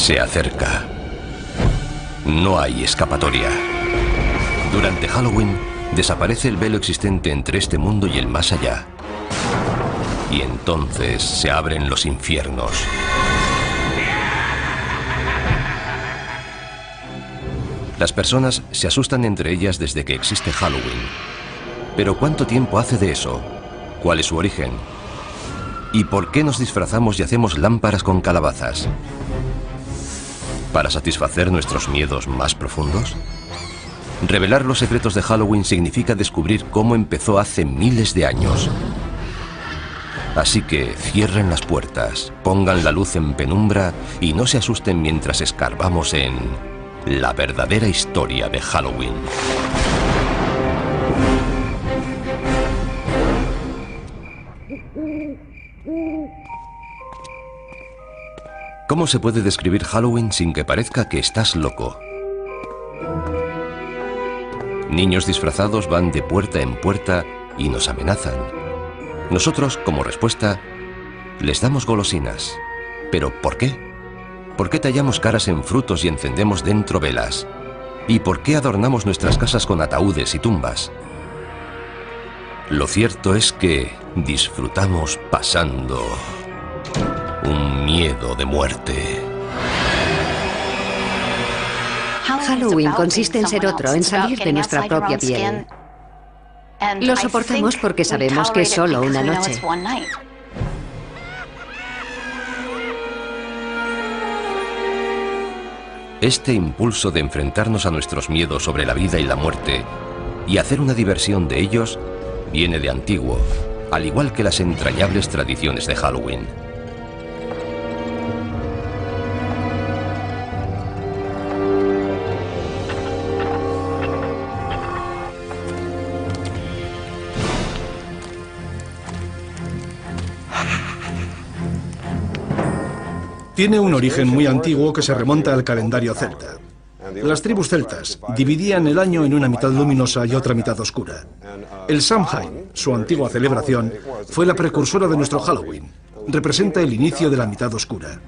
Se acerca. No hay escapatoria. Durante Halloween, desaparece el velo existente entre este mundo y el más allá. Y entonces se abren los infiernos. Las personas se asustan entre ellas desde que existe Halloween. Pero ¿cuánto tiempo hace de eso? ¿Cuál es su origen? ¿Y por qué nos disfrazamos y hacemos lámparas con calabazas? ¿Para satisfacer nuestros miedos más profundos? Revelar los secretos de Halloween significa descubrir cómo empezó hace miles de años. Así que cierren las puertas, pongan la luz en penumbra y no se asusten mientras escarbamos en la verdadera historia de Halloween. ¿Cómo se puede describir Halloween sin que parezca que estás loco? Niños disfrazados van de puerta en puerta y nos amenazan. Nosotros, como respuesta, les damos golosinas. ¿Pero por qué? ¿Por qué tallamos caras en frutos y encendemos dentro velas? ¿Y por qué adornamos nuestras casas con ataúdes y tumbas? Lo cierto es que disfrutamos pasando un miedo de muerte. Halloween consiste en ser otro, en salir de nuestra propia piel. Lo soportamos porque sabemos que es solo una noche. Este impulso de enfrentarnos a nuestros miedos sobre la vida y la muerte y hacer una diversión de ellos viene de antiguo, al igual que las entrañables tradiciones de Halloween. Tiene un origen muy antiguo que se remonta al calendario celta. Las tribus celtas dividían el año en una mitad luminosa y otra mitad oscura. El Samhain, su antigua celebración, fue la precursora de nuestro Halloween. Representa el inicio de la mitad oscura.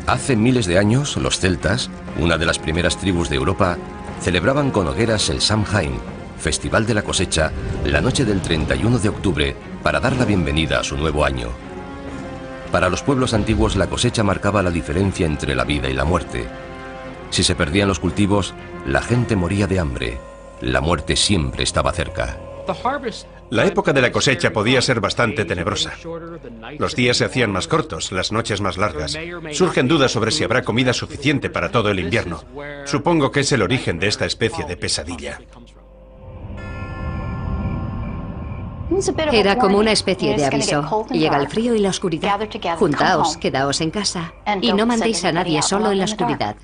Hace miles de años, los celtas, una de las primeras tribus de Europa, celebraban con hogueras el Samhain, festival de la cosecha, la noche del 31 de octubre, para dar la bienvenida a su nuevo año. Para los pueblos antiguos, la cosecha marcaba la diferencia entre la vida y la muerte. Si se perdían los cultivos, la gente moría de hambre. La muerte siempre estaba cerca. La época de la cosecha podía ser bastante tenebrosa. Los días se hacían más cortos, las noches más largas. Surgen dudas sobre si habrá comida suficiente para todo el invierno. Supongo que es el origen de esta especie de pesadilla. Era como una especie de aviso. Llega el frío y la oscuridad. Juntaos, quedaos en casa y no mandéis a nadie solo en la oscuridad.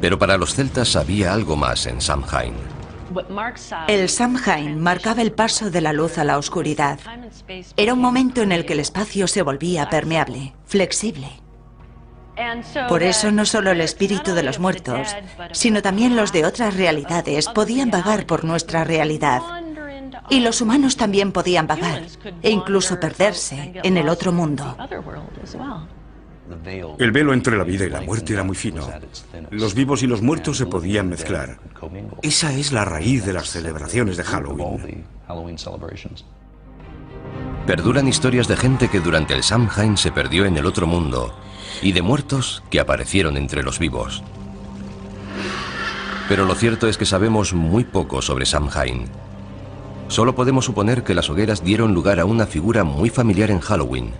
Pero para los celtas había algo más en Samhain. El Samhain marcaba el paso de la luz a la oscuridad. Era un momento en el que el espacio se volvía permeable, flexible. Por eso no solo el espíritu de los muertos, sino también los de otras realidades podían vagar por nuestra realidad. Y los humanos también podían vagar e incluso perderse en el otro mundo. El velo entre la vida y la muerte era muy fino. Los vivos y los muertos se podían mezclar. Esa es la raíz de las celebraciones de Halloween. Perduran historias de gente que durante el Samhain se perdió en el otro mundo y de muertos que aparecieron entre los vivos. Pero lo cierto es que sabemos muy poco sobre Samhain. Solo podemos suponer que las hogueras dieron lugar a una figura muy familiar en Halloween.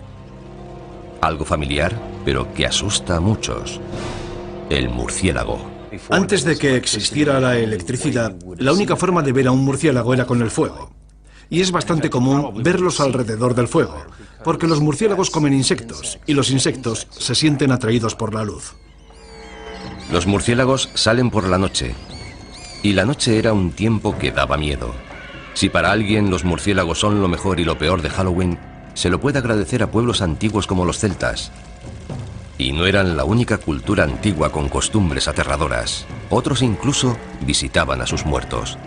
Algo familiar, pero que asusta a muchos. El murciélago. Antes de que existiera la electricidad, la única forma de ver a un murciélago era con el fuego. Y es bastante común verlos alrededor del fuego, porque los murciélagos comen insectos, y los insectos se sienten atraídos por la luz. Los murciélagos salen por la noche, y la noche era un tiempo que daba miedo. Si para alguien los murciélagos son lo mejor y lo peor de Halloween, se lo puede agradecer a pueblos antiguos como los celtas. Y no eran la única cultura antigua con costumbres aterradoras. Otros incluso visitaban a sus muertos.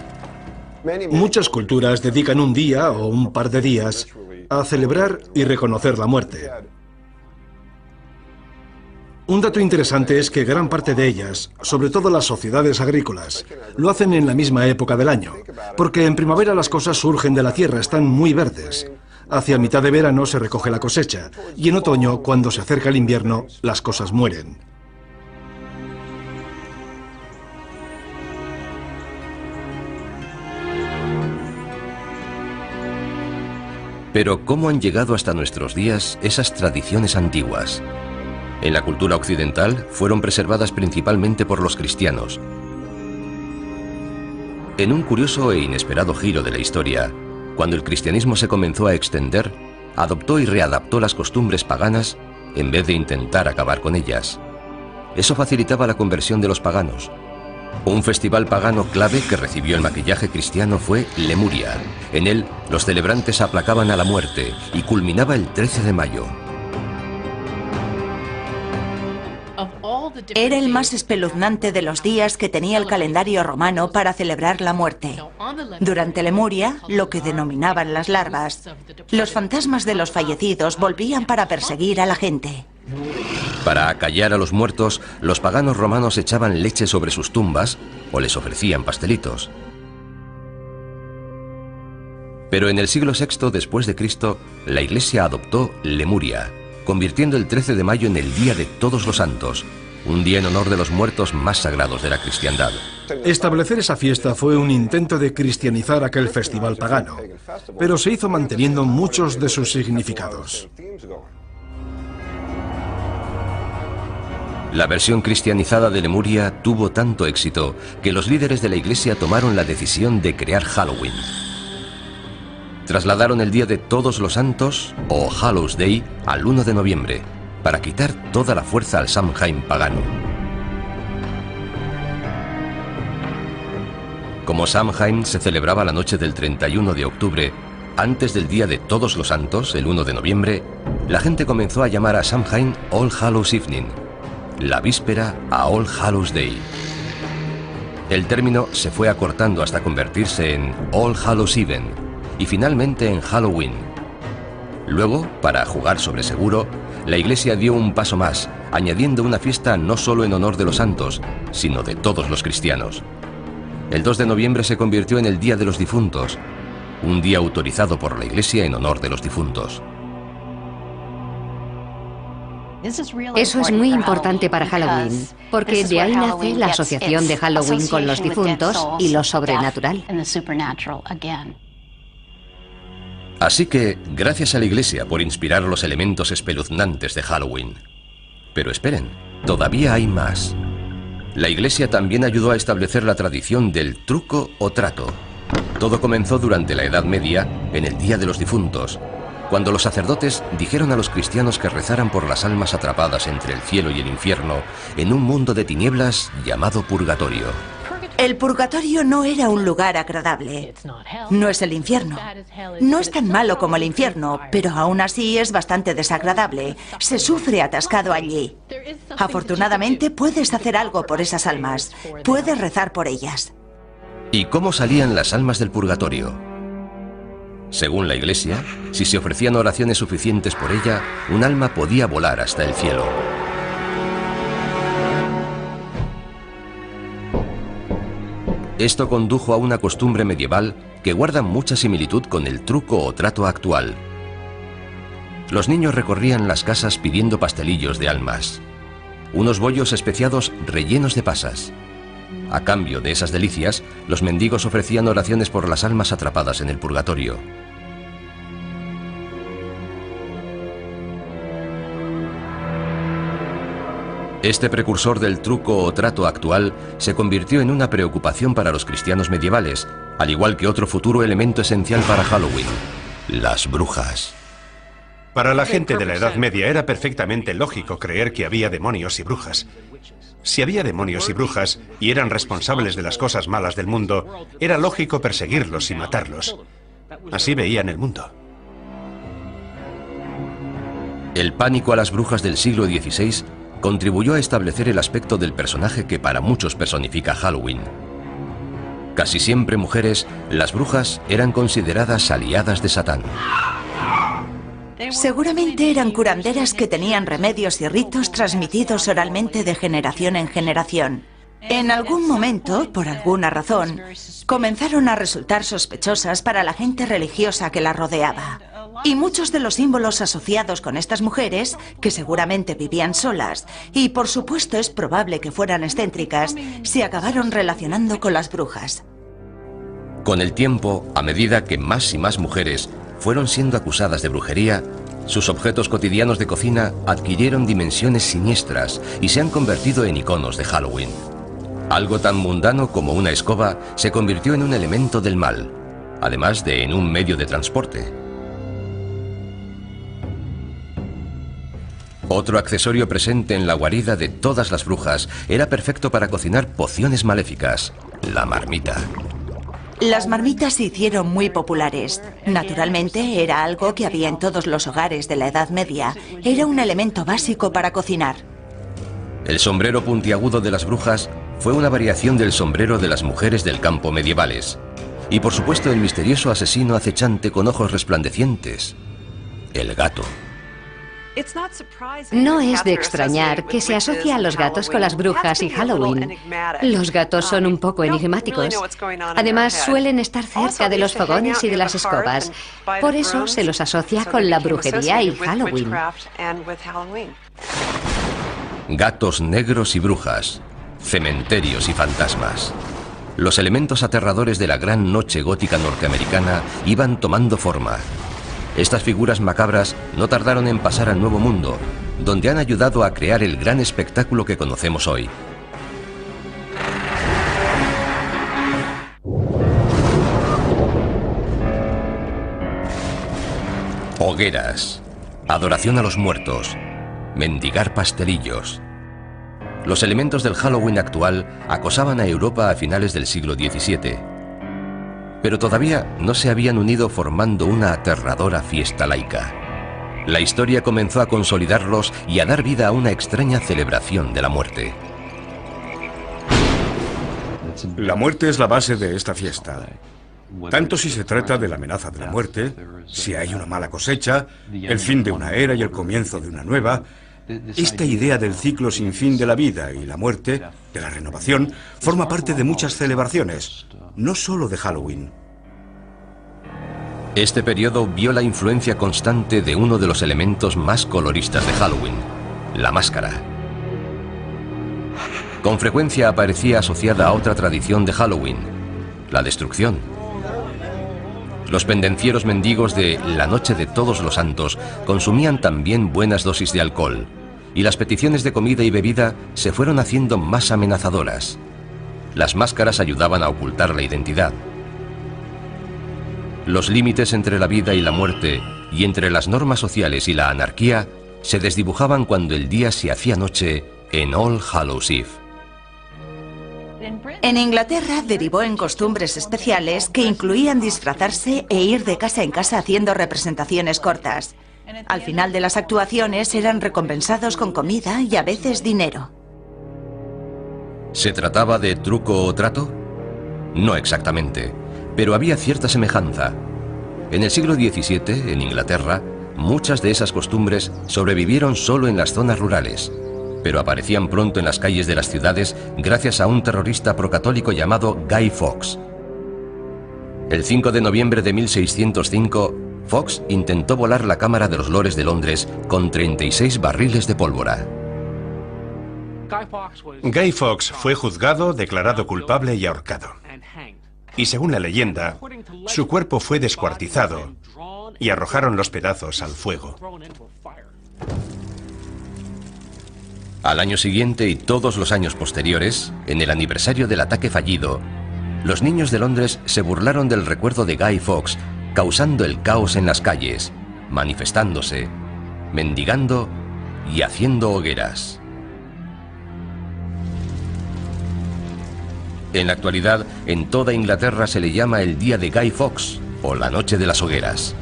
Muchas culturas dedican un día o un par de días a celebrar y reconocer la muerte. Un dato interesante es que gran parte de ellas, sobre todo las sociedades agrícolas, lo hacen en la misma época del año, porque en primavera las cosas surgen de la tierra, están muy verdes. Hacia mitad de verano se recoge la cosecha, y en otoño, cuando se acerca el invierno, las cosas mueren. Pero ¿cómo han llegado hasta nuestros días esas tradiciones antiguas? En la cultura occidental fueron preservadas principalmente por los cristianos. En un curioso e inesperado giro de la historia, cuando el cristianismo se comenzó a extender, adoptó y readaptó las costumbres paganas en vez de intentar acabar con ellas. Eso facilitaba la conversión de los paganos. Un festival pagano clave que recibió el maquillaje cristiano fue Lemuria. En él, los celebrantes aplacaban a la muerte y culminaba el 13 de mayo. Era el más espeluznante de los días que tenía el calendario romano para celebrar la muerte. Durante Lemuria, lo que denominaban las larvas, los fantasmas de los fallecidos volvían para perseguir a la gente. Para acallar a los muertos, los paganos romanos echaban leche sobre sus tumbas o les ofrecían pastelitos. Pero en el siglo VI después de Cristo, la Iglesia adoptó Lemuria, convirtiendo el 13 de mayo en el Día de Todos los Santos, un día en honor de los muertos más sagrados de la cristiandad. Establecer esa fiesta fue un intento de cristianizar aquel festival pagano, pero se hizo manteniendo muchos de sus significados. La versión cristianizada de Lemuria tuvo tanto éxito que los líderes de la Iglesia tomaron la decisión de crear Halloween. Trasladaron el Día de Todos los Santos, o Hallows Day, al 1 de noviembre, para quitar toda la fuerza al Samhain pagano. Como Samhain se celebraba la noche del 31 de octubre, antes del Día de Todos los Santos, el 1 de noviembre, la gente comenzó a llamar a Samhain All Hallows Evening, la víspera a All Hallows Day. El término se fue acortando hasta convertirse en All Hallows Even y finalmente en Halloween. Luego, para jugar sobre seguro, la Iglesia dio un paso más, añadiendo una fiesta no solo en honor de los santos, sino de todos los cristianos. El 2 de noviembre se convirtió en el Día de los Difuntos, un día autorizado por la Iglesia en honor de los difuntos. Eso es muy importante para Halloween, porque de ahí nace la asociación de Halloween con los difuntos y lo sobrenatural. Así que, gracias a la Iglesia por inspirar los elementos espeluznantes de Halloween. Pero esperen, todavía hay más. La Iglesia también ayudó a establecer la tradición del truco o trato. Todo comenzó durante la Edad Media, en el Día de los Difuntos, cuando los sacerdotes dijeron a los cristianos que rezaran por las almas atrapadas entre el cielo y el infierno en un mundo de tinieblas llamado purgatorio. El purgatorio no era un lugar agradable. No es el infierno. No es tan malo como el infierno, pero aún así es bastante desagradable. Se sufre atascado allí. Afortunadamente puedes hacer algo por esas almas. Puedes rezar por ellas. ¿Y cómo salían las almas del purgatorio? Según la Iglesia, si se ofrecían oraciones suficientes por ella, un alma podía volar hasta el cielo. Esto condujo a una costumbre medieval que guarda mucha similitud con el truco o trato actual. Los niños recorrían las casas pidiendo pastelillos de almas, unos bollos especiados rellenos de pasas. A cambio de esas delicias, los mendigos ofrecían oraciones por las almas atrapadas en el purgatorio. Este precursor del truco o trato actual se convirtió en una preocupación para los cristianos medievales, al igual que otro futuro elemento esencial para Halloween: las brujas. Para la gente de la Edad Media era perfectamente lógico creer que había demonios y brujas. Si había demonios y brujas y eran responsables de las cosas malas del mundo, era lógico perseguirlos y matarlos. Así veían el mundo. El pánico a las brujas del siglo XVI contribuyó a establecer el aspecto del personaje que para muchos personifica Halloween. Casi siempre mujeres, las brujas eran consideradas aliadas de Satán. Seguramente eran curanderas que tenían remedios y ritos transmitidos oralmente de generación en generación. En algún momento, por alguna razón, comenzaron a resultar sospechosas para la gente religiosa que la rodeaba. Y muchos de los símbolos asociados con estas mujeres, que seguramente vivían solas, y por supuesto es probable que fueran excéntricas, se acabaron relacionando con las brujas. Con el tiempo, a medida que más y más mujeres fueron siendo acusadas de brujería, sus objetos cotidianos de cocina adquirieron dimensiones siniestras y se han convertido en iconos de Halloween. Algo tan mundano como una escoba se convirtió en un elemento del mal, además de en un medio de transporte. Otro accesorio presente en la guarida de todas las brujas era perfecto para cocinar pociones maléficas: la marmita. Las marmitas se hicieron muy populares. Naturalmente, era algo que había en todos los hogares de la Edad Media. Era un elemento básico para cocinar. El sombrero puntiagudo de las brujas fue una variación del sombrero de las mujeres del campo medievales. Y por supuesto el misterioso asesino acechante con ojos resplandecientes: el gato. No es de extrañar que se asocie a los gatos con las brujas y Halloween. Los gatos son un poco enigmáticos. Además, suelen estar cerca de los fogones y de las escobas. Por eso se los asocia con la brujería y Halloween. Gatos negros y brujas, cementerios y fantasmas. Los elementos aterradores de la gran noche gótica norteamericana iban tomando forma. Estas figuras macabras no tardaron en pasar al Nuevo Mundo, donde han ayudado a crear el gran espectáculo que conocemos hoy. Hogueras, adoración a los muertos, mendigar pastelillos. Los elementos del Halloween actual acosaban a Europa a finales del siglo XVII. Pero todavía no se habían unido formando una aterradora fiesta laica. La historia comenzó a consolidarlos y a dar vida a una extraña celebración de la muerte. La muerte es la base de esta fiesta. Tanto si se trata de la amenaza de la muerte, si hay una mala cosecha, el fin de una era y el comienzo de una nueva. Esta idea del ciclo sin fin de la vida y la muerte, de la renovación, forma parte de muchas celebraciones, no solo de Halloween. Este periodo vio la influencia constante de uno de los elementos más coloristas de Halloween: la máscara. Con frecuencia aparecía asociada a otra tradición de Halloween: la destrucción. Los pendencieros mendigos de la Noche de Todos los Santos consumían también buenas dosis de alcohol, y las peticiones de comida y bebida se fueron haciendo más amenazadoras. Las máscaras ayudaban a ocultar la identidad. Los límites entre la vida y la muerte, y entre las normas sociales y la anarquía, se desdibujaban cuando el día se hacía noche en All Hallows Eve. En Inglaterra derivó en costumbres especiales que incluían disfrazarse e ir de casa en casa haciendo representaciones cortas. Al final de las actuaciones eran recompensados con comida y a veces dinero. ¿Se trataba de truco o trato? No exactamente, pero había cierta semejanza. En el siglo XVII, en Inglaterra, muchas de esas costumbres sobrevivieron solo en las zonas rurales, pero aparecían pronto en las calles de las ciudades gracias a un terrorista procatólico llamado Guy Fawkes. El 5 de noviembre de 1605, Fawkes intentó volar la Cámara de los Lores de Londres con 36 barriles de pólvora. Guy Fawkes fue juzgado, declarado culpable y ahorcado. Y según la leyenda, su cuerpo fue descuartizado y arrojaron los pedazos al fuego. Al año siguiente y todos los años posteriores, en el aniversario del ataque fallido, los niños de Londres se burlaron del recuerdo de Guy Fawkes, causando el caos en las calles, manifestándose, mendigando y haciendo hogueras. En la actualidad, en toda Inglaterra se le llama el Día de Guy Fawkes o la Noche de las Hogueras.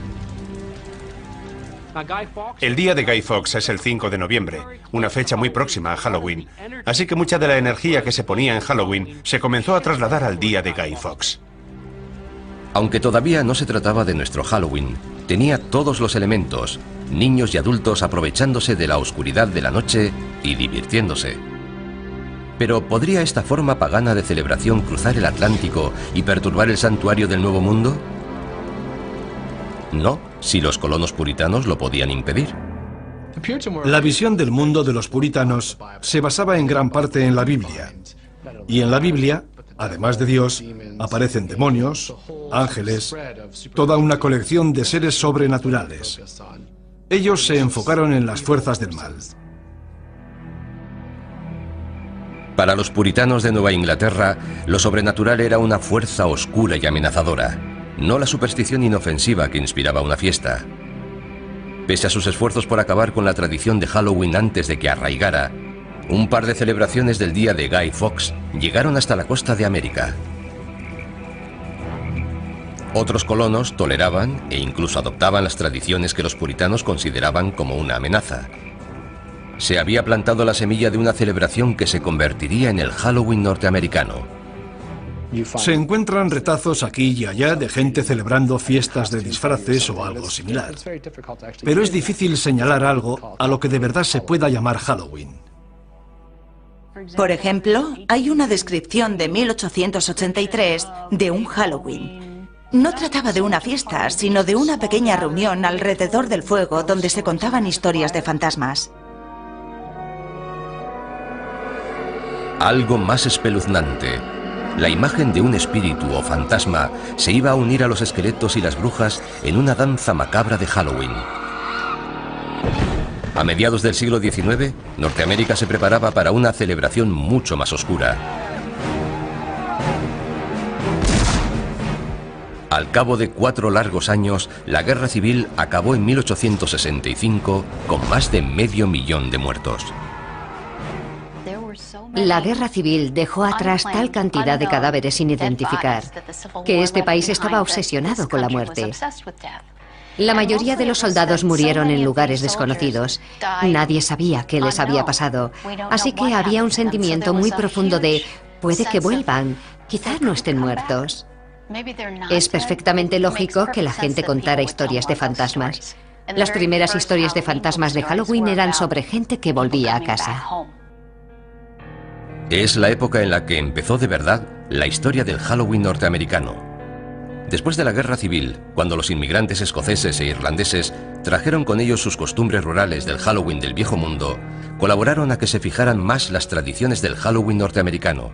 El día de Guy Fawkes es el 5 de noviembre, una fecha muy próxima a Halloween. Así que mucha de la energía que se ponía en Halloween se comenzó a trasladar al día de Guy Fawkes. Aunque todavía no se trataba de nuestro Halloween, tenía todos los elementos, niños y adultos aprovechándose de la oscuridad de la noche y divirtiéndose. Pero ¿podría esta forma pagana de celebración cruzar el Atlántico y perturbar el santuario del Nuevo Mundo? No, si los colonos puritanos lo podían impedir. La visión del mundo de los puritanos se basaba en gran parte en la Biblia. Y en la Biblia, además de Dios, aparecen demonios, ángeles, toda una colección de seres sobrenaturales. Ellos se enfocaron en las fuerzas del mal. Para los puritanos de Nueva Inglaterra, lo sobrenatural era una fuerza oscura y amenazadora, no la superstición inofensiva que inspiraba una fiesta. Pese a sus esfuerzos por acabar con la tradición de Halloween antes de que arraigara, un par de celebraciones del día de Guy Fawkes llegaron hasta la costa de América. Otros colonos toleraban e incluso adoptaban las tradiciones que los puritanos consideraban como una amenaza. Se había plantado la semilla de una celebración que se convertiría en el Halloween norteamericano. Se encuentran retazos aquí y allá de gente celebrando fiestas de disfraces o algo similar. Pero es difícil señalar algo a lo que de verdad se pueda llamar Halloween. Por ejemplo, hay una descripción de 1883 de un Halloween. No trataba de una fiesta, sino de una pequeña reunión alrededor del fuego donde se contaban historias de fantasmas. Algo más espeluznante. La imagen de un espíritu o fantasma se iba a unir a los esqueletos y las brujas en una danza macabra de Halloween. A mediados del siglo XIX, Norteamérica se preparaba para una celebración mucho más oscura. Al cabo de 4 largos años, la Guerra Civil acabó en 1865 con más de 500.000 de muertos. La Guerra Civil dejó atrás tal cantidad de cadáveres sin identificar que este país estaba obsesionado con la muerte. La mayoría de los soldados murieron en lugares desconocidos. Nadie sabía qué les había pasado. Así que había un sentimiento muy profundo de puede que vuelvan, quizá no estén muertos. Es perfectamente lógico que la gente contara historias de fantasmas. Las primeras historias de fantasmas de Halloween eran sobre gente que volvía a casa. Es la época en la que empezó de verdad la historia del Halloween norteamericano. Después de la Guerra Civil, cuando los inmigrantes escoceses e irlandeses trajeron con ellos sus costumbres rurales del Halloween del Viejo Mundo, colaboraron a que se fijaran más las tradiciones del Halloween norteamericano.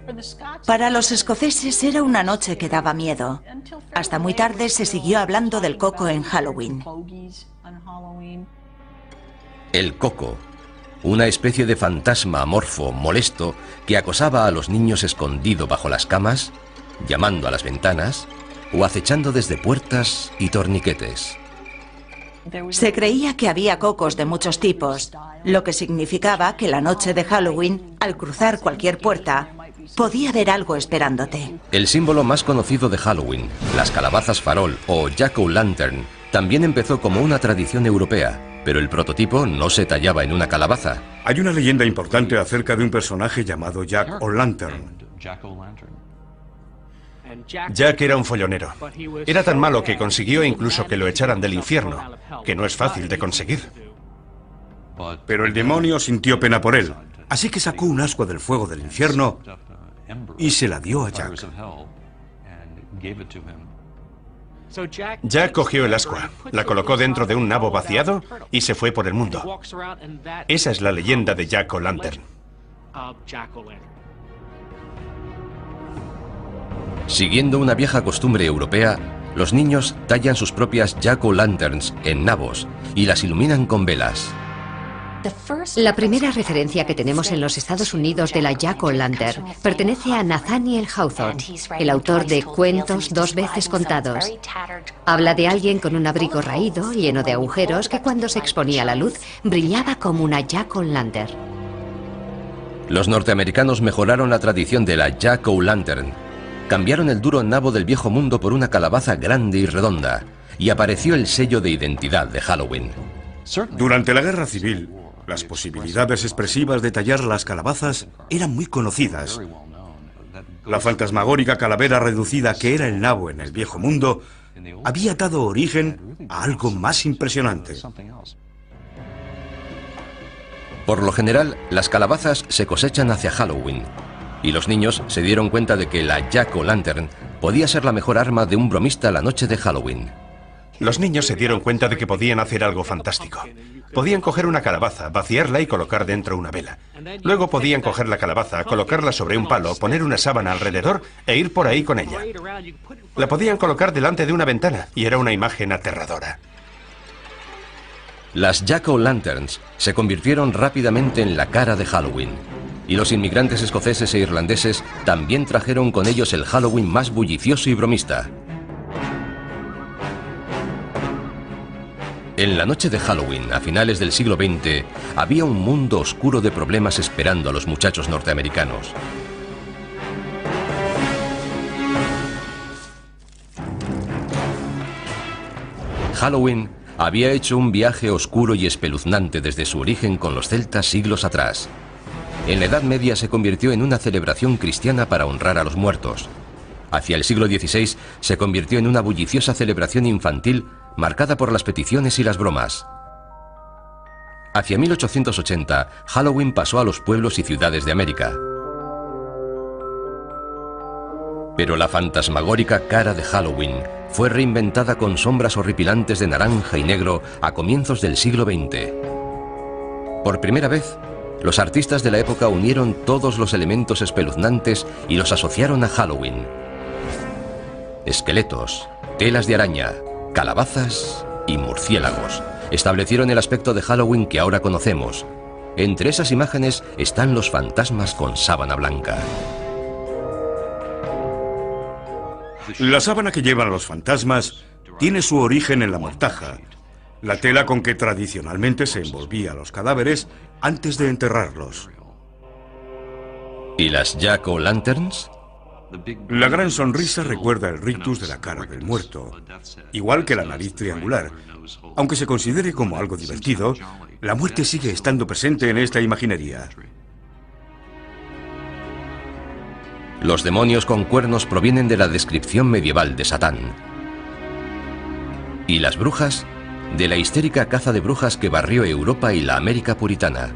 Para los escoceses era una noche que daba miedo. Hasta muy tarde se siguió hablando del coco en Halloween. El coco, una especie de fantasma amorfo, molesto, que acosaba a los niños escondido bajo las camas, llamando a las ventanas o acechando desde puertas y torniquetes. Se creía que había cocos de muchos tipos, lo que significaba que la noche de Halloween, al cruzar cualquier puerta, podía haber algo esperándote. El símbolo más conocido de Halloween, las calabazas farol o jack-o'-lantern, también empezó como una tradición europea, pero el prototipo no se tallaba en una calabaza. Hay una leyenda importante acerca de un personaje llamado Jack O'Lantern. Jack era un follonero. Era tan malo que consiguió incluso que lo echaran del infierno, que no es fácil de conseguir. Pero el demonio sintió pena por él, así que sacó un ascua del fuego del infierno y se la dio a Jack. Jack cogió el ascua, la colocó dentro de un nabo vaciado y se fue por el mundo. Esa es la leyenda de Jack O'Lantern. Siguiendo una vieja costumbre europea, los niños tallan sus propias jack-o'-lanterns en nabos y las iluminan con velas. La primera referencia que tenemos en los Estados Unidos de la jack-o'-lantern pertenece a Nathaniel Hawthorne, el autor de Cuentos 2 veces contados. Habla de alguien con un abrigo raído, lleno de agujeros, que cuando se exponía a la luz brillaba como una jack-o'-lantern. Los norteamericanos mejoraron la tradición de la jack-o'-lantern. Cambiaron el duro nabo del Viejo Mundo por una calabaza grande y redonda, y apareció el sello de identidad de Halloween. Durante la Guerra Civil, las posibilidades expresivas de tallar las calabazas eran muy conocidas. La fantasmagórica calavera reducida que era el nabo en el Viejo Mundo había dado origen a algo más impresionante. Por lo general, las calabazas se cosechan hacia Halloween, y los niños se dieron cuenta de que la Jack-o'-lantern podía ser la mejor arma de un bromista la noche de Halloween. Los niños se dieron cuenta de que podían hacer algo fantástico. Podían coger una calabaza, vaciarla y colocar dentro una vela. Luego podían coger la calabaza, colocarla sobre un palo, poner una sábana alrededor e ir por ahí con ella. La podían colocar delante de una ventana y era una imagen aterradora. Las Jack-o'-lanterns se convirtieron rápidamente en la cara de Halloween, y los inmigrantes escoceses e irlandeses también trajeron con ellos el Halloween más bullicioso y bromista. En la noche de Halloween, a finales del siglo XX, había un mundo oscuro de problemas esperando a los muchachos norteamericanos. Halloween había hecho un viaje oscuro y espeluznante desde su origen con los celtas siglos atrás. En la Edad Media se convirtió en una celebración cristiana para honrar a los muertos. Hacia el siglo XVI se convirtió en una bulliciosa celebración infantil marcada por las peticiones y las bromas. Hacia 1880, Halloween pasó a los pueblos y ciudades de América. Pero la fantasmagórica cara de Halloween fue reinventada con sombras horripilantes de naranja y negro a comienzos del siglo XX. Por primera vez, los artistas de la época unieron todos los elementos espeluznantes y los asociaron a Halloween. Esqueletos, telas de araña, calabazas y murciélagos establecieron el aspecto de Halloween que ahora conocemos. Entre esas imágenes están los fantasmas con sábana blanca. La sábana que llevan los fantasmas tiene su origen en la mortaja, la tela con que tradicionalmente se envolvía a los cadáveres antes de enterrarlos. ¿Y las Jack-o'-lanterns? La gran sonrisa recuerda el rictus de la cara del muerto, igual que la nariz triangular. Aunque se considere como algo divertido, la muerte sigue estando presente en esta imaginería. Los demonios con cuernos provienen de la descripción medieval de Satán. ¿Y las brujas? De la histérica caza de brujas que barrió Europa y la América puritana.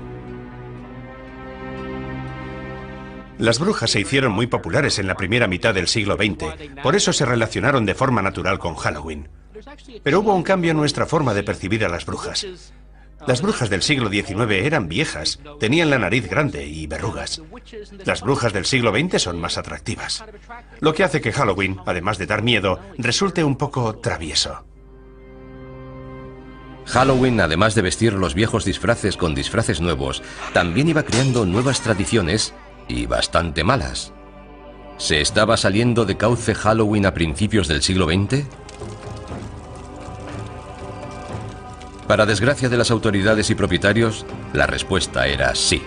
Las brujas se hicieron muy populares en la primera mitad del siglo XX, por eso se relacionaron de forma natural con Halloween. Pero hubo un cambio en nuestra forma de percibir a las brujas. Las brujas del siglo XIX eran viejas, tenían la nariz grande y verrugas. Las brujas del siglo XX son más atractivas, lo que hace que Halloween, además de dar miedo, resulte un poco travieso. Halloween, además de vestir los viejos disfraces con disfraces nuevos, también iba creando nuevas tradiciones y bastante malas. ¿Se estaba saliendo de cauce Halloween a principios del siglo XX? Para desgracia de las autoridades y propietarios, la respuesta era sí.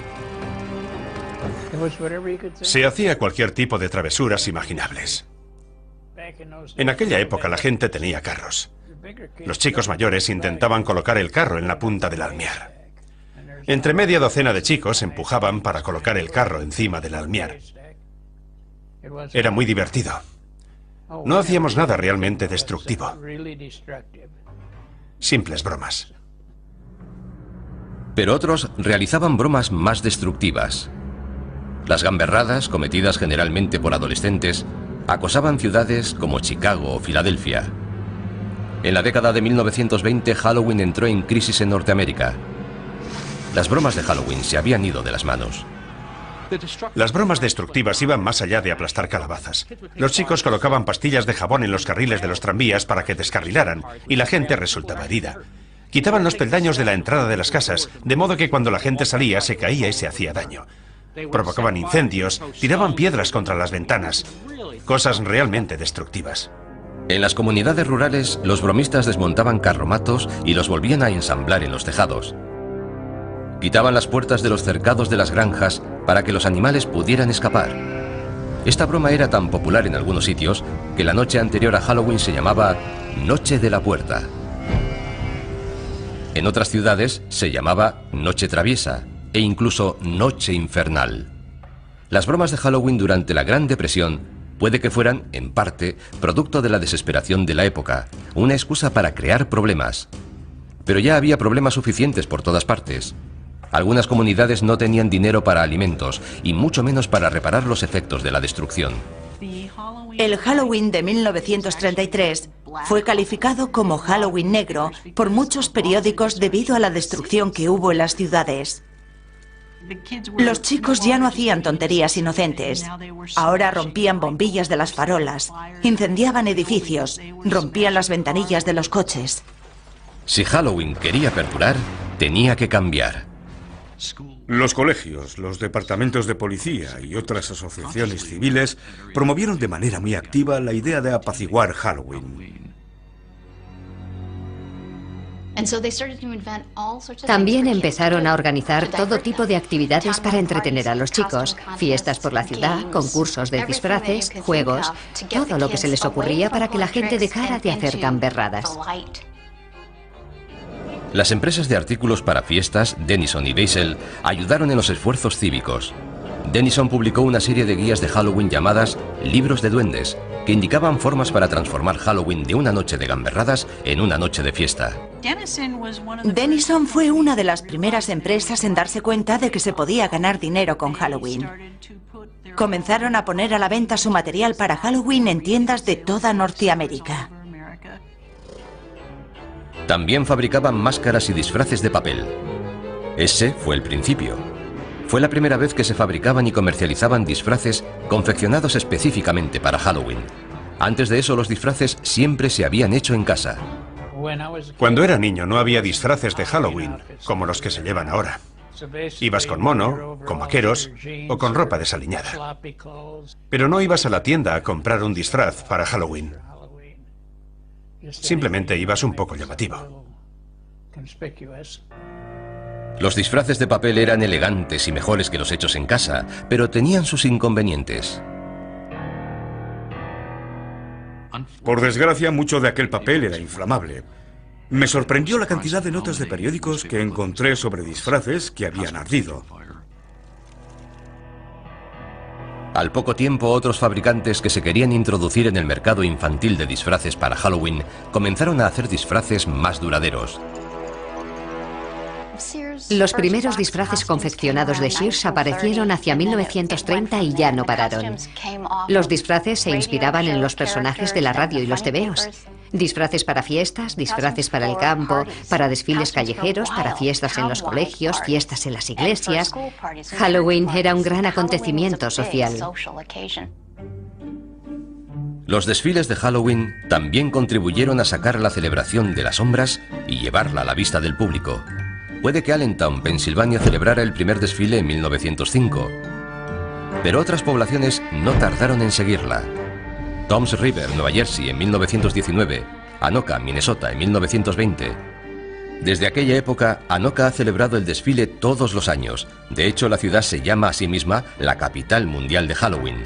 Se hacía cualquier tipo de travesuras imaginables. En aquella época la gente tenía carros. Los chicos mayores intentaban colocar el carro en la punta del almiar. Entre media docena de chicos empujaban para colocar el carro encima del almiar. Era muy divertido. No hacíamos nada realmente destructivo. Simples bromas. Pero otros realizaban bromas más destructivas. Las gamberradas, cometidas generalmente por adolescentes, acosaban ciudades como Chicago o Filadelfia. En la década de 1920, Halloween entró en crisis en Norteamérica. Las bromas de Halloween se habían ido de las manos. Las bromas destructivas iban más allá de aplastar calabazas. Los chicos colocaban pastillas de jabón en los carriles de los tranvías para que descarrilaran, y la gente resultaba herida. Quitaban los peldaños de la entrada de las casas, de modo que cuando la gente salía se caía y se hacía daño. Provocaban incendios, tiraban piedras contra las ventanas. Cosas realmente destructivas. En las comunidades rurales, los bromistas desmontaban carromatos y los volvían a ensamblar en los tejados. Quitaban las puertas de los cercados de las granjas para que los animales pudieran escapar. Esta broma era tan popular en algunos sitios que la noche anterior a Halloween se llamaba Noche de la Puerta. En otras ciudades se llamaba Noche Traviesa e incluso Noche Infernal. Las bromas de Halloween durante la Gran Depresión puede que fueran, en parte, producto de la desesperación de la época, una excusa para crear problemas. Pero ya había problemas suficientes por todas partes. Algunas comunidades no tenían dinero para alimentos y mucho menos para reparar los efectos de la destrucción. El Halloween de 1933 fue calificado como Halloween negro por muchos periódicos debido a la destrucción que hubo en las ciudades. Los chicos ya no hacían tonterías inocentes. Ahora rompían bombillas de las farolas, incendiaban edificios, rompían las ventanillas de los coches. Si Halloween quería perdurar, tenía que cambiar. Los colegios, los departamentos de policía y otras asociaciones civiles promovieron de manera muy activa la idea de apaciguar Halloween. También empezaron a organizar todo tipo de actividades para entretener a los chicos. Fiestas por la ciudad, concursos de disfraces, juegos, todo lo que se les ocurría para que la gente dejara de hacer gamberradas. Las empresas de artículos para fiestas, Denison y Beisel, ayudaron en los esfuerzos cívicos. Denison publicó una serie de guías de Halloween llamadas Libros de Duendes, que indicaban formas para transformar Halloween de una noche de gamberradas en una noche de fiesta. Denison fue una de las primeras empresas en darse cuenta de que se podía ganar dinero con Halloween. Comenzaron a poner a la venta su material para Halloween en tiendas de toda Norteamérica. También fabricaban máscaras y disfraces de papel. Ese fue el principio. Fue la primera vez que se fabricaban y comercializaban disfraces confeccionados específicamente para Halloween. Antes de eso, los disfraces siempre se habían hecho en casa. Cuando era niño no había disfraces de Halloween, como los que se llevan ahora. Ibas con mono, con vaqueros o con ropa desaliñada. Pero no ibas a la tienda a comprar un disfraz para Halloween. Simplemente ibas un poco llamativo. Los disfraces de papel eran elegantes y mejores que los hechos en casa, pero tenían sus inconvenientes. Por desgracia, mucho de aquel papel era inflamable. Me sorprendió la cantidad de notas de periódicos que encontré sobre disfraces que habían ardido. Al poco tiempo, otros fabricantes que se querían introducir en el mercado infantil de disfraces para Halloween comenzaron a hacer disfraces más duraderos. Los primeros disfraces confeccionados de Sears aparecieron hacia 1930 y ya no pararon. Los disfraces se inspiraban en los personajes de la radio y los tebeos. Disfraces para fiestas, disfraces para el campo, para desfiles callejeros, para fiestas en los colegios, fiestas en las iglesias. Halloween era un gran acontecimiento social. Los desfiles de Halloween también contribuyeron a sacar la celebración de las sombras y llevarla a la vista del público. Puede que Allentown, Pensilvania, celebrara el primer desfile en 1905, pero otras poblaciones no tardaron en seguirla. Toms River, Nueva Jersey, en 1919, Anoka, Minnesota, en 1920. Desde aquella época, Anoka ha celebrado el desfile todos los años. De hecho, la ciudad se llama a sí misma la capital mundial de Halloween.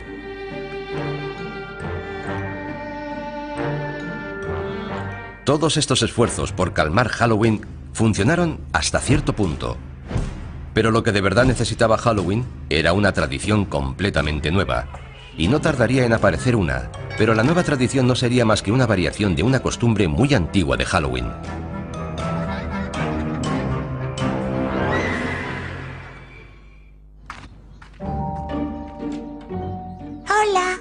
Todos estos esfuerzos por calmar Halloween funcionaron hasta cierto punto. Pero lo que de verdad necesitaba Halloween era una tradición completamente nueva. Y no tardaría en aparecer una, pero la nueva tradición no sería más que una variación de una costumbre muy antigua de Halloween. Hola.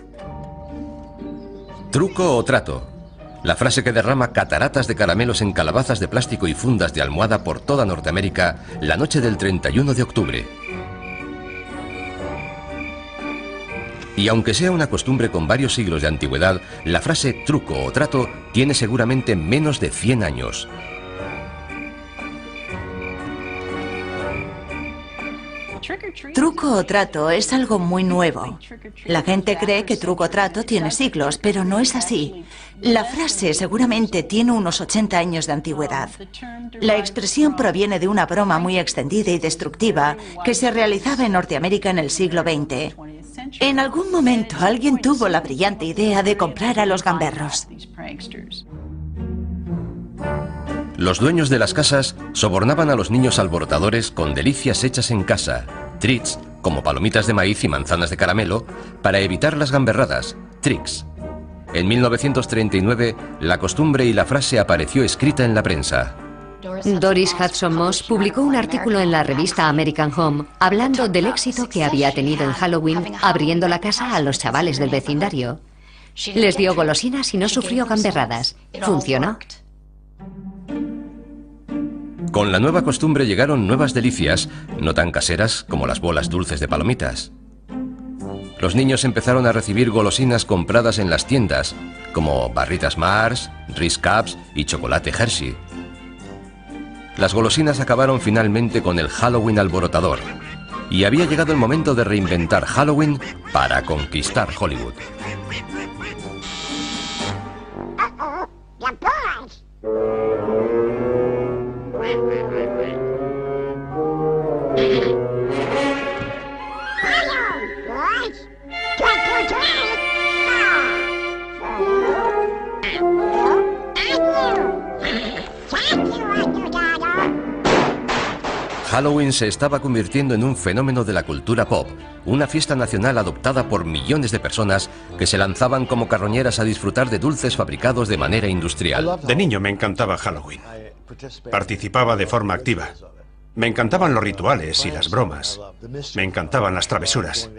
Truco o trato. La frase que derrama cataratas de caramelos en calabazas de plástico y fundas de almohada por toda Norteamérica la noche del 31 de octubre. Y aunque sea una costumbre con varios siglos de antigüedad, la frase truco o trato tiene seguramente menos de 100 años. Truco o trato es algo muy nuevo. La gente cree que truco o trato tiene siglos, pero no es así. La frase seguramente tiene unos 80 años de antigüedad. La expresión proviene de una broma muy extendida y destructiva que se realizaba en Norteamérica en el siglo XX. En algún momento alguien tuvo la brillante idea de comprar a los gamberros. Los dueños de las casas sobornaban a los niños alborotadores con delicias hechas en casa, treats, como palomitas de maíz y manzanas de caramelo, para evitar las gamberradas, tricks. En 1939, la costumbre y la frase apareció escrita en la prensa. Doris Hudson Moss publicó un artículo en la revista American Home hablando del éxito que había tenido en Halloween abriendo la casa a los chavales del vecindario. Les dio golosinas y no sufrió gamberradas. Funcionó. Con la nueva costumbre llegaron nuevas delicias, no tan caseras como las bolas dulces de palomitas. Los niños empezaron a recibir golosinas compradas en las tiendas, como barritas Mars, Ritz Cups y chocolate Hershey. Las golosinas acabaron finalmente con el Halloween alborotador, y había llegado el momento de reinventar Halloween para conquistar Hollywood. Halloween se estaba convirtiendo en un fenómeno de la cultura pop, una fiesta nacional adoptada por millones de personas que se lanzaban como carroñeras a disfrutar de dulces fabricados de manera industrial. De niño me encantaba Halloween. Participaba de forma activa. Me encantaban los rituales y las bromas. Me encantaban las travesuras.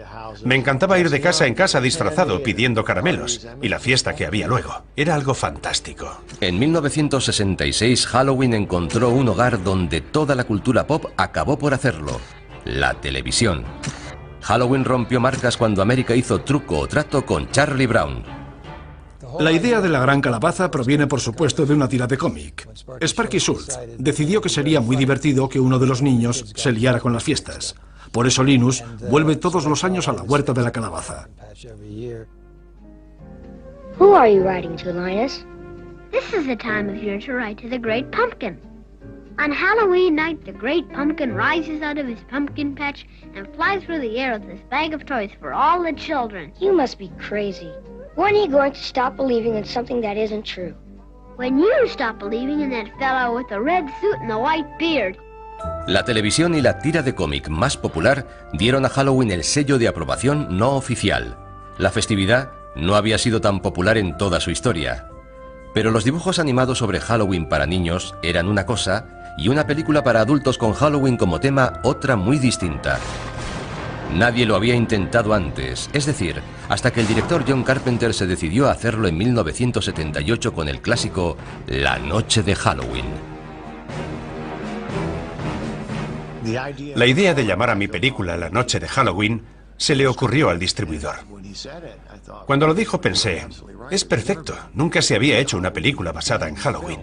Me encantaba ir de casa en casa disfrazado pidiendo caramelos y la fiesta que había luego. Era algo fantástico. En 1966 Halloween encontró un hogar donde toda la cultura pop acabó por hacerlo: la televisión. Halloween rompió marcas cuando América hizo Truco o Trato con Charlie Brown. La idea de la gran calabaza proviene, por supuesto, de una tira de cómic. Sparky Schultz decidió que sería muy divertido que uno de los niños se liara con las fiestas. Por eso Linus vuelve todos los años a la huerta de la calabaza. Who are you writing to, Linus? This is the time of year to write to the Great Pumpkin. On Halloween night, the Great Pumpkin rises out of his pumpkin patch and flies through the air with this bag of toys for all the children. You must be crazy. When are you going to stop believing in something that isn't true? When you stop believing in that fellow with the red suit and the white beard. La televisión y la tira de cómic más popular dieron a Halloween el sello de aprobación no oficial. La festividad no había sido tan popular en toda su historia. Pero los dibujos animados sobre Halloween para niños eran una cosa y una película para adultos con Halloween como tema otra muy distinta. Nadie lo había intentado antes, es decir, hasta que el director John Carpenter se decidió a hacerlo en 1978 con el clásico La Noche de Halloween. La idea de llamar a mi película La Noche de Halloween se le ocurrió al distribuidor. Cuando lo dijo pensé, es perfecto, nunca se había hecho una película basada en Halloween.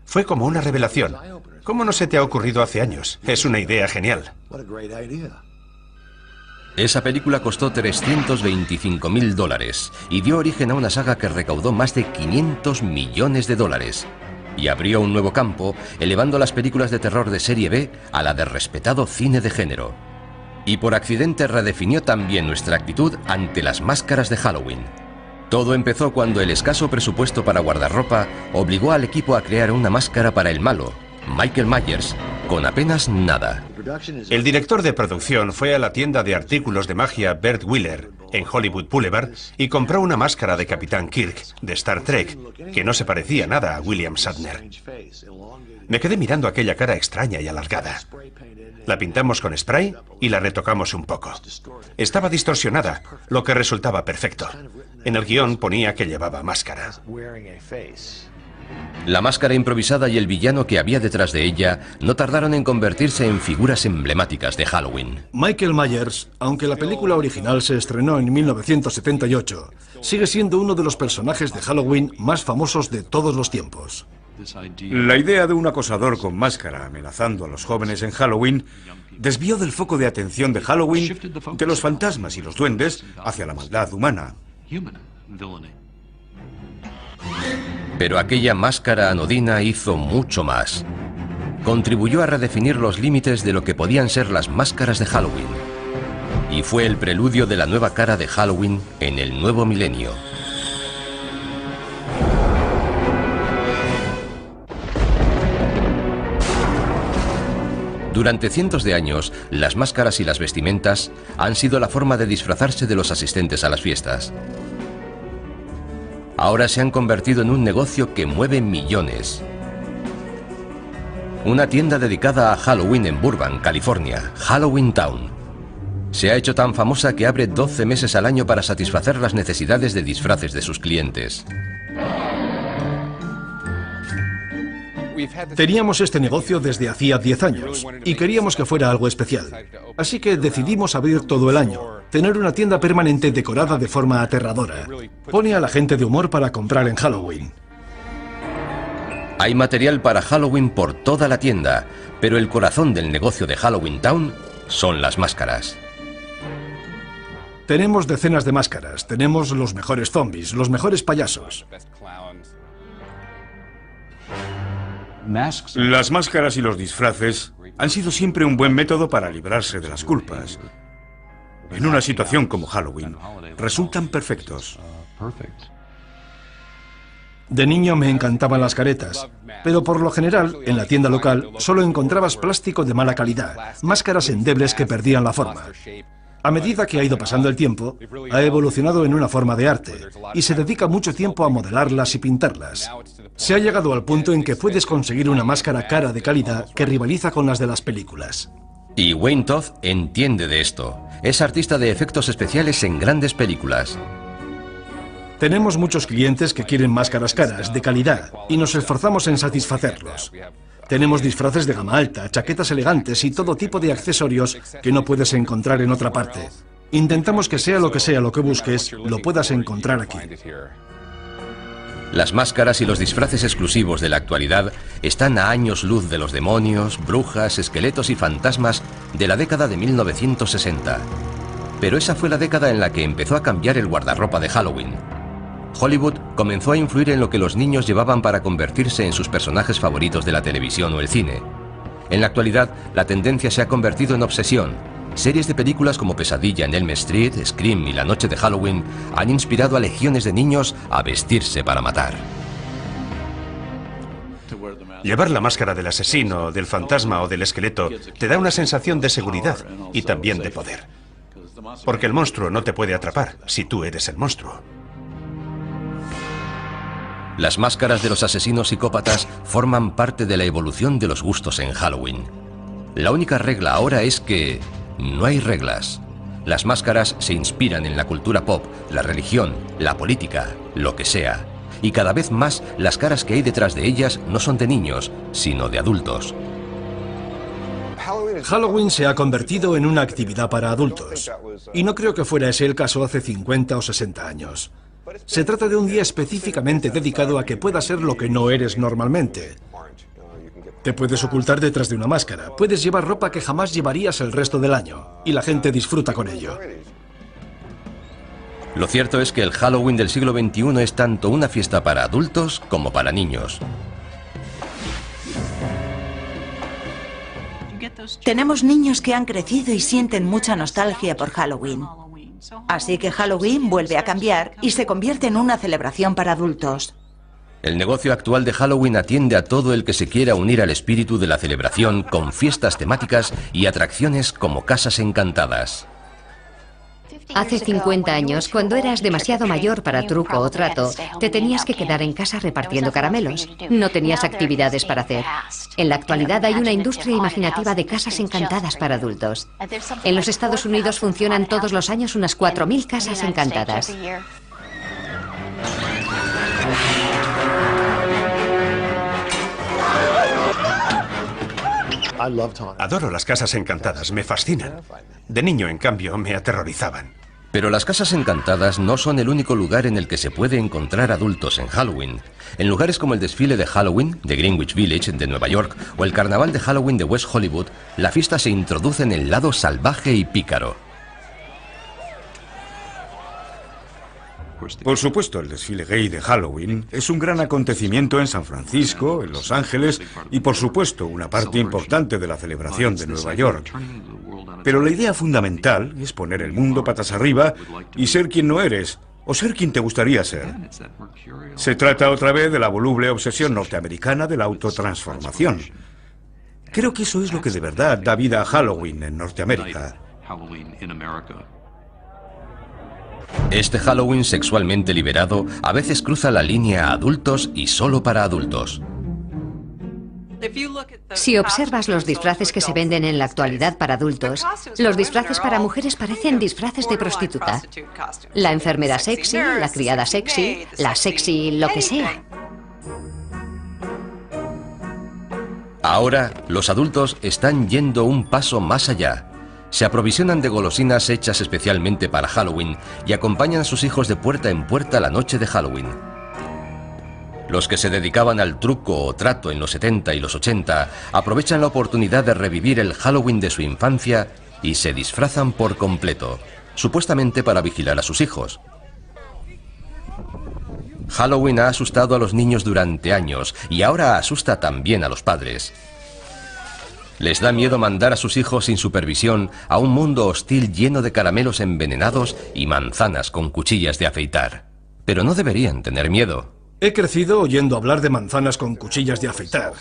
Fue como una revelación. ¿Cómo no se te ha ocurrido hace años? Es una idea genial. Esa película costó $325.000 y dio origen a una saga que recaudó más de $500 millones y abrió un nuevo campo, elevando las películas de terror de serie B a la de respetado cine de género. Y por accidente redefinió también nuestra actitud ante las máscaras de Halloween. Todo empezó cuando el escaso presupuesto para guardarropa obligó al equipo a crear una máscara para el malo, Michael Myers, con apenas nada. El director de producción fue a la tienda de artículos de magia Bert Wheeler, en Hollywood Boulevard, y compró una máscara de Capitán Kirk, de Star Trek, que no se parecía nada a William Shatner. Me quedé mirando aquella cara extraña y alargada. La pintamos con spray y la retocamos un poco. Estaba distorsionada, lo que resultaba perfecto. En el guión ponía que llevaba máscara. La máscara improvisada y el villano que había detrás de ella no tardaron en convertirse en figuras emblemáticas de Halloween. Michael Myers, aunque la película original se estrenó en 1978, sigue siendo uno de los personajes de Halloween más famosos de todos los tiempos. La idea de un acosador con máscara amenazando a los jóvenes en Halloween desvió del foco de atención de Halloween de los fantasmas y los duendes hacia la maldad humana. Pero aquella máscara anodina hizo mucho más. Contribuyó a redefinir los límites de lo que podían ser las máscaras de Halloween. Y fue el preludio de la nueva cara de Halloween en el nuevo milenio. Durante cientos de años, las máscaras y las vestimentas han sido la forma de disfrazarse de los asistentes a las fiestas. Ahora se han convertido en un negocio que mueve millones. Una tienda dedicada a Halloween en Burbank, California, Halloween Town. Se ha hecho tan famosa que abre 12 meses al año para satisfacer las necesidades de disfraces de sus clientes. Teníamos este negocio desde hacía 10 años y queríamos que fuera algo especial. Así que decidimos abrir todo el año, tener una tienda permanente decorada de forma aterradora. Pone a la gente de humor para comprar en Halloween. Hay material para Halloween por toda la tienda, pero el corazón del negocio de Halloween Town son las máscaras. Tenemos decenas de máscaras, tenemos los mejores zombies, los mejores payasos. Las máscaras y los disfraces han sido siempre un buen método para librarse de las culpas. En una situación como Halloween, resultan perfectos. De niño me encantaban las caretas, pero por lo general, en la tienda local, solo encontrabas plástico de mala calidad, máscaras endebles que perdían la forma. A medida que ha ido pasando el tiempo, ha evolucionado en una forma de arte y se dedica mucho tiempo a modelarlas y pintarlas. Se ha llegado al punto en que puedes conseguir una máscara cara de calidad que rivaliza con las de las películas. Y Wayne Todd entiende de esto. Es artista de efectos especiales en grandes películas. Tenemos muchos clientes que quieren máscaras caras, de calidad, y nos esforzamos en satisfacerlos. Tenemos disfraces de gama alta, chaquetas elegantes y todo tipo de accesorios que no puedes encontrar en otra parte. Intentamos que sea lo que busques, lo puedas encontrar aquí. Las máscaras y los disfraces exclusivos de la actualidad están a años luz de los demonios, brujas, esqueletos y fantasmas de la década de 1960. Pero esa fue la década en la que empezó a cambiar el guardarropa de Halloween. Hollywood comenzó a influir en lo que los niños llevaban para convertirse en sus personajes favoritos de la televisión o el cine. En la actualidad, la tendencia se ha convertido en obsesión. Series de películas como Pesadilla en Elm Street, Scream y La Noche de Halloween han inspirado a legiones de niños a vestirse para matar. Llevar la máscara del asesino, del fantasma o del esqueleto te da una sensación de seguridad y también de poder. Porque el monstruo no te puede atrapar si tú eres el monstruo. Las máscaras de los asesinos psicópatas forman parte de la evolución de los gustos en Halloween. La única regla ahora es que no hay reglas. Las máscaras se inspiran en la cultura pop, la religión, la política, lo que sea. Y cada vez más las caras que hay detrás de ellas no son de niños, sino de adultos. Halloween se ha convertido en una actividad para adultos. Y no creo que fuera ese el caso hace 50 o 60 años. Se trata de un día específicamente dedicado a que puedas ser lo que no eres normalmente. Te puedes ocultar detrás de una máscara, puedes llevar ropa que jamás llevarías el resto del año, y la gente disfruta con ello. Lo cierto es que el Halloween del siglo XXI es tanto una fiesta para adultos como para niños. Tenemos niños que han crecido y sienten mucha nostalgia por Halloween. Así que Halloween vuelve a cambiar y se convierte en una celebración para adultos. El negocio actual de Halloween atiende a todo el que se quiera unir al espíritu de la celebración con fiestas temáticas y atracciones como casas encantadas. Hace 50 años, cuando eras demasiado mayor para truco o trato, te tenías que quedar en casa repartiendo caramelos. No tenías actividades para hacer. En la actualidad hay una industria imaginativa de casas encantadas para adultos. En los Estados Unidos funcionan todos los años unas 4.000 casas encantadas. Adoro las casas encantadas, me fascinan. De niño, en cambio, me aterrorizaban. Pero las casas encantadas no son el único lugar en el que se puede encontrar adultos en Halloween. En lugares como el desfile de Halloween de Greenwich Village de Nueva York o el carnaval de Halloween de West Hollywood, la fiesta se introduce en el lado salvaje y pícaro. Por supuesto, el desfile gay de Halloween es un gran acontecimiento en San Francisco, en Los Ángeles y, por supuesto, una parte importante de la celebración de Nueva York. Pero la idea fundamental es poner el mundo patas arriba y ser quien no eres, o ser quien te gustaría ser. Se trata otra vez de la voluble obsesión norteamericana de la autotransformación. Creo que eso es lo que de verdad da vida a Halloween en Norteamérica. Este Halloween sexualmente liberado a veces cruza la línea a adultos y solo para adultos. Si observas los disfraces que se venden en la actualidad para adultos, los disfraces para mujeres parecen disfraces de prostituta. La enfermera sexy, la criada sexy, la sexy lo que sea. Ahora, los adultos están yendo un paso más allá. Se aprovisionan de golosinas hechas especialmente para Halloween y acompañan a sus hijos de puerta en puerta la noche de Halloween. Los que se dedicaban al truco o trato en los 70 y los 80 aprovechan la oportunidad de revivir el Halloween de su infancia y se disfrazan por completo, supuestamente para vigilar a sus hijos. Halloween ha asustado a los niños durante años y ahora asusta también a los padres. Les da miedo mandar a sus hijos sin supervisión a un mundo hostil lleno de caramelos envenenados y manzanas con cuchillas de afeitar. Pero no deberían tener miedo. He crecido oyendo hablar de manzanas con cuchillas de afeitar.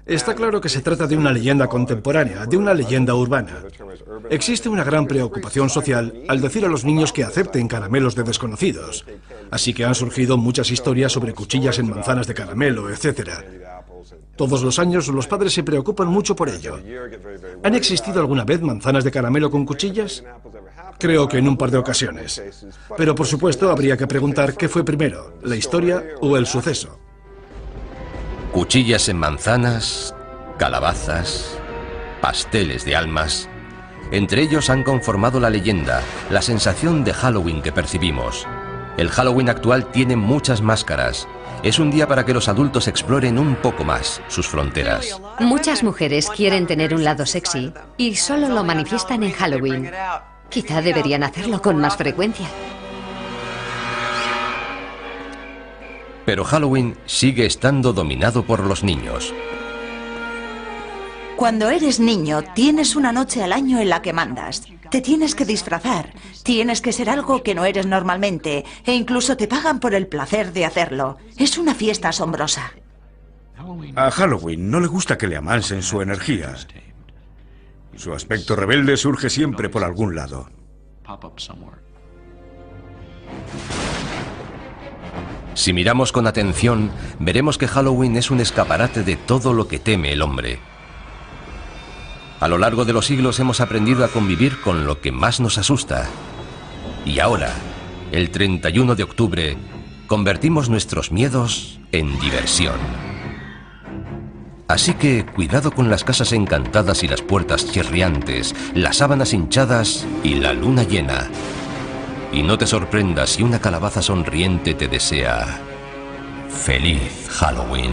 Está claro que se trata de una leyenda contemporánea, de una leyenda urbana. Existe una gran preocupación social al decir a los niños que acepten caramelos de desconocidos. Así que han surgido muchas historias sobre cuchillas en manzanas de caramelo, etc. Todos los años los padres se preocupan mucho por ello. ¿Han existido alguna vez manzanas de caramelo con cuchillas? Creo que en un par de ocasiones. Pero por supuesto habría que preguntar qué fue primero, la historia o el suceso. Cuchillas en manzanas, calabazas, pasteles de almas. Entre ellos han conformado la leyenda, la sensación de Halloween que percibimos. El Halloween actual tiene muchas máscaras. Es un día para que los adultos exploren un poco más sus fronteras. Muchas mujeres quieren tener un lado sexy y solo lo manifiestan en Halloween. Quizá deberían hacerlo con más frecuencia. Pero Halloween sigue estando dominado por los niños. Cuando eres niño, tienes una noche al año en la que mandas. Te tienes que disfrazar, tienes que ser algo que no eres normalmente, e incluso te pagan por el placer de hacerlo. Es una fiesta asombrosa. A Halloween no le gusta que le amansen su energía. Su aspecto rebelde surge siempre por algún lado. Si miramos con atención, veremos que Halloween es un escaparate de todo lo que teme el hombre. A lo largo de los siglos hemos aprendido a convivir con lo que más nos asusta. Y ahora, el 31 de octubre, convertimos nuestros miedos en diversión. Así que cuidado con las casas encantadas y las puertas chirriantes, las sábanas hinchadas y la luna llena. Y no te sorprendas si una calabaza sonriente te desea ¡Feliz Halloween!